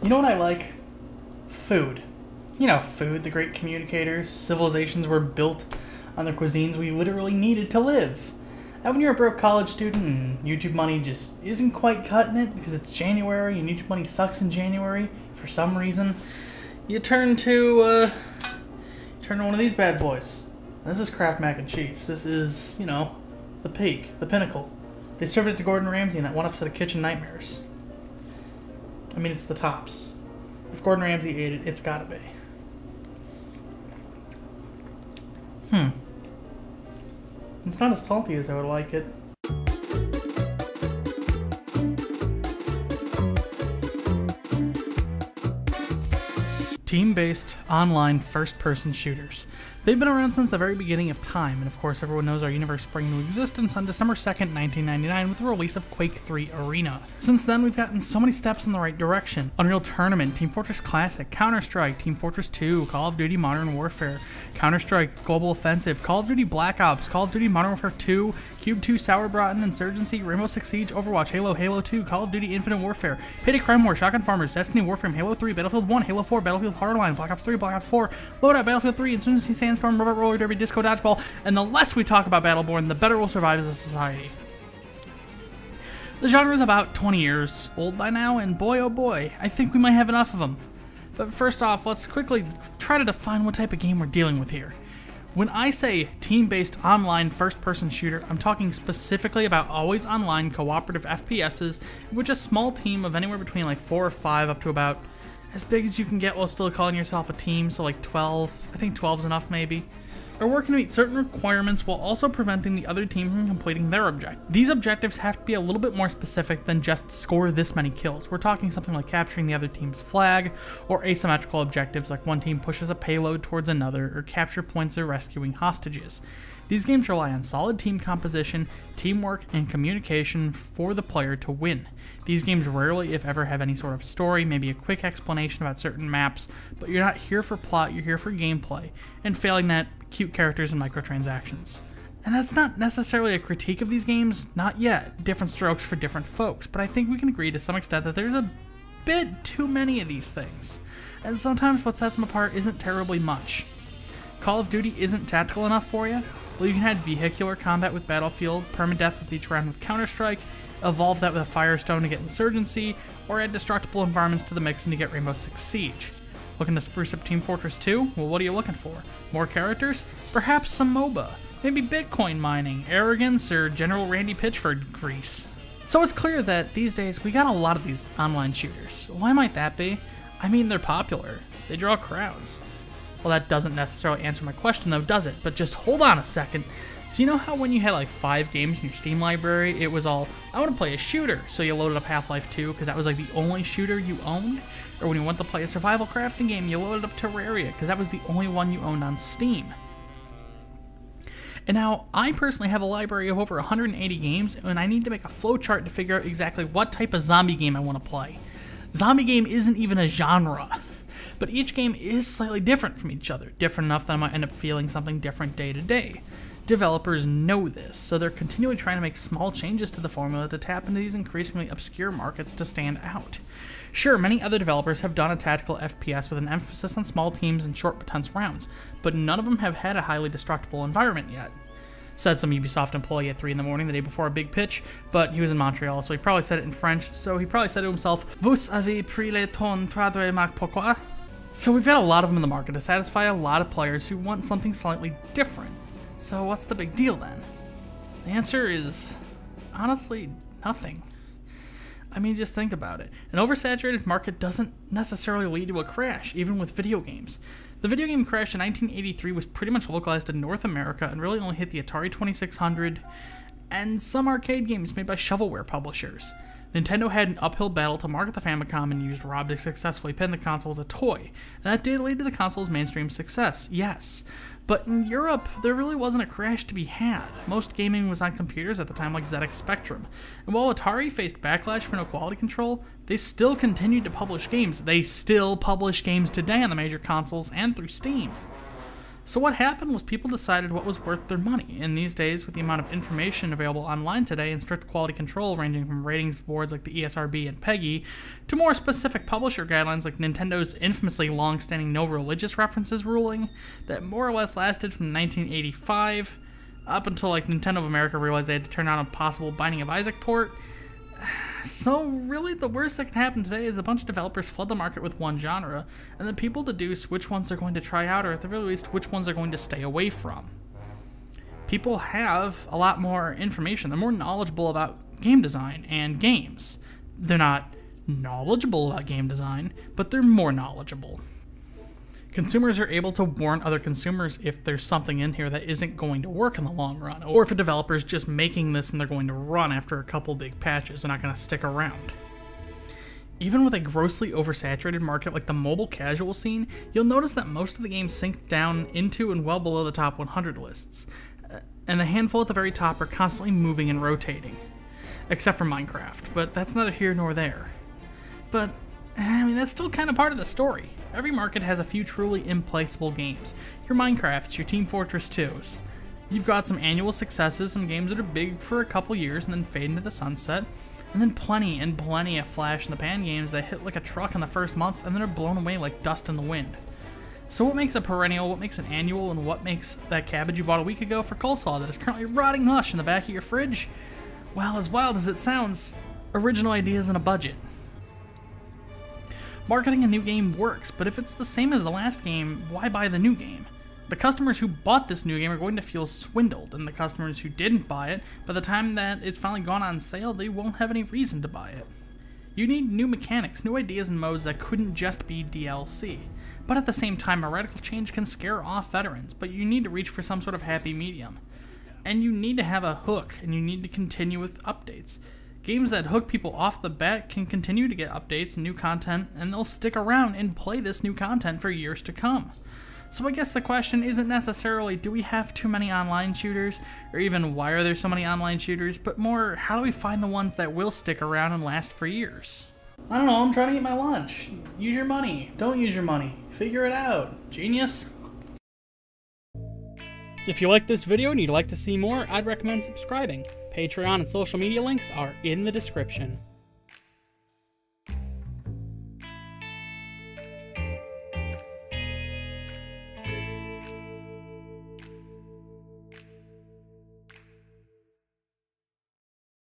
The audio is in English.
You know what I like? Food. You know, food, the great communicators. Civilizations were built on the cuisines we literally needed to live. And when you're a broke college student and YouTube money just isn't quite cutting it because it's January and YouTube money sucks in January for some reason, you turn to one of these bad boys. This is Kraft mac and cheese. This is, you know, the peak, the pinnacle. They served it to Gordon Ramsay in that one episode of Kitchen Nightmares. I mean, it's the tops. If Gordon Ramsay ate it, it's gotta be. It's not as salty as I would like it. Team-based, online, first-person shooters. They've been around since the very beginning of time, and of course everyone knows our universe sprang into existence on December 2nd, 1999 with the release of Quake 3 Arena. Since then, we've gotten so many steps in the right direction. Unreal Tournament, Team Fortress Classic, Counter-Strike, Team Fortress 2, Call of Duty Modern Warfare, Counter-Strike Global Offensive, Call of Duty Black Ops, Call of Duty Modern Warfare 2, Cube 2 Sauerbraten, Insurgency, Rainbow Six Siege, Overwatch, Halo 2, Call of Duty Infinite Warfare, Payday Crime War, Shotgun Farmers, Destiny Warfare, Halo 3, Battlefield 1, Halo 4, Battlefield Hardline, Black Ops 3, Black Ops 4, Loadout, Battlefield 3, Insurgency, Sandstorm, Robot Roller Derby, Disco Dodgeball, and the less we talk about Battleborn, the better we'll survive as a society. The genre is about 20 years old by now, and boy oh boy, I think we might have enough of them. But first off, let's quickly try to define what type of game we're dealing with here. When I say team-based online first-person shooter, I'm talking specifically about always online cooperative FPSes, in which a small team of anywhere between like 4 or 5 up to about as big as you can get while still calling yourself a team, so like 12, I think 12 is enough maybe, are working to meet certain requirements while also preventing the other team from completing their objective. These objectives have to be a little bit more specific than just score this many kills. We're talking something like capturing the other team's flag, or asymmetrical objectives like one team pushes a payload towards another, or capture points or rescuing hostages. These games rely on solid team composition, teamwork, and communication for the player to win. These games rarely, if ever, have any sort of story, maybe a quick explanation about certain maps, but you're not here for plot, you're here for gameplay, and failing that, cute characters and microtransactions. And that's not necessarily a critique of these games, not yet. Different strokes for different folks, but I think we can agree to some extent that there's a bit too many of these things, and sometimes what sets them apart isn't terribly much. Call of Duty isn't tactical enough for you? Well, you can add vehicular combat with Battlefield, permadeath with each round with Counter-Strike, evolve that with a Firestone to get Insurgency, or add destructible environments to the mix and to get Rainbow Six Siege. Looking to spruce up Team Fortress 2? Well, what are you looking for? More characters? Perhaps some MOBA. Maybe Bitcoin mining, arrogance, or General Randy Pitchford grease. So it's clear that these days we got a lot of these online shooters. Why might that be? I mean, they're popular. They draw crowds. Well, that doesn't necessarily answer my question though, does it? But just hold on a second. So you know how when you had like 5 games in your Steam library, it was all, I want to play a shooter, so you loaded up Half-Life 2 because that was like the only shooter you owned? Or when you want to play a survival crafting game, you loaded up Terraria because that was the only one you owned on Steam. And now, I personally have a library of over 180 games, and I need to make a flowchart to figure out exactly what type of zombie game I want to play. Zombie game isn't even a genre, but each game is slightly different from each other, different enough that I might end up feeling something different day to day. Developers know this, so they're continually trying to make small changes to the formula to tap into these increasingly obscure markets to stand out. Sure, many other developers have done a tactical FPS with an emphasis on small teams and short but tense rounds, but none of them have had a highly destructible environment yet. Said some Ubisoft employee at 3 in the morning the day before a big pitch, but he was in Montreal, so he probably said it in French, so he probably said to himself, Vous avez pris le temps traduire ma pourquoi? So we've got a lot of them in the market to satisfy a lot of players who want something slightly different. So what's the big deal then? The answer is, honestly, nothing. I mean, just think about it. An oversaturated market doesn't necessarily lead to a crash, even with video games. The video game crash in 1983 was pretty much localized in North America and really only hit the Atari 2600 and some arcade games made by shovelware publishers. Nintendo had an uphill battle to market the Famicom and used Rob to successfully pin the console as a toy, and that did lead to the console's mainstream success, yes. But in Europe, there really wasn't a crash to be had. Most gaming was on computers at the time like ZX Spectrum, and while Atari faced backlash for no quality control, they still continued to publish games. They still publish games today on the major consoles and through Steam. So what happened was people decided what was worth their money, and these days, with the amount of information available online today and strict quality control ranging from ratings boards like the ESRB and PEGI, to more specific publisher guidelines like Nintendo's infamously long-standing no religious references ruling that more or less lasted from 1985 up until like Nintendo of America realized they had to turn on a possible Binding of Isaac port. So really the worst that can happen today is a bunch of developers flood the market with one genre, and then people deduce which ones they're going to try out, or at the very least, which ones they're going to stay away from. People have a lot more information. They're more knowledgeable about game design and games. They're not knowledgeable about game design, but they're more knowledgeable. Consumers are able to warn other consumers if there's something in here that isn't going to work in the long run, or if a developer's just making this and they're going to run after a couple big patches, they're not going to stick around. Even with a grossly oversaturated market like the mobile casual scene, you'll notice that most of the games sink down into and well below the top 100 lists, and the handful at the very top are constantly moving and rotating. Except for Minecraft, but that's neither here nor there. But, I mean, that's still kind of part of the story. Every market has a few truly implaceable games. Your Minecrafts, your Team Fortress 2s. You've got some annual successes, some games that are big for a couple years and then fade into the sunset, and then plenty and plenty of flash-in-the-pan games that hit like a truck in the first month and then are blown away like dust in the wind. So what makes a perennial, what makes an annual, and what makes that cabbage you bought a week ago for coleslaw that is currently rotting mush in the back of your fridge? Well, as wild as it sounds, original ideas and a budget. Marketing a new game works, but if it's the same as the last game, why buy the new game? The customers who bought this new game are going to feel swindled, and the customers who didn't buy it, by the time that it's finally gone on sale, they won't have any reason to buy it. You need new mechanics, new ideas and modes that couldn't just be DLC. But at the same time, a radical change can scare off veterans, but you need to reach for some sort of happy medium. And you need to have a hook, and you need to continue with updates. Games that hook people off the bat can continue to get updates and new content, and they'll stick around and play this new content for years to come. So I guess the question isn't necessarily, do we have too many online shooters, or even why are there so many online shooters, but more, how do we find the ones that will stick around and last for years? I don't know, I'm trying to eat my lunch. Use your money. Don't use your money. Figure it out. Genius. If you like this video and you'd like to see more, I'd recommend subscribing. Patreon and social media links are in the description.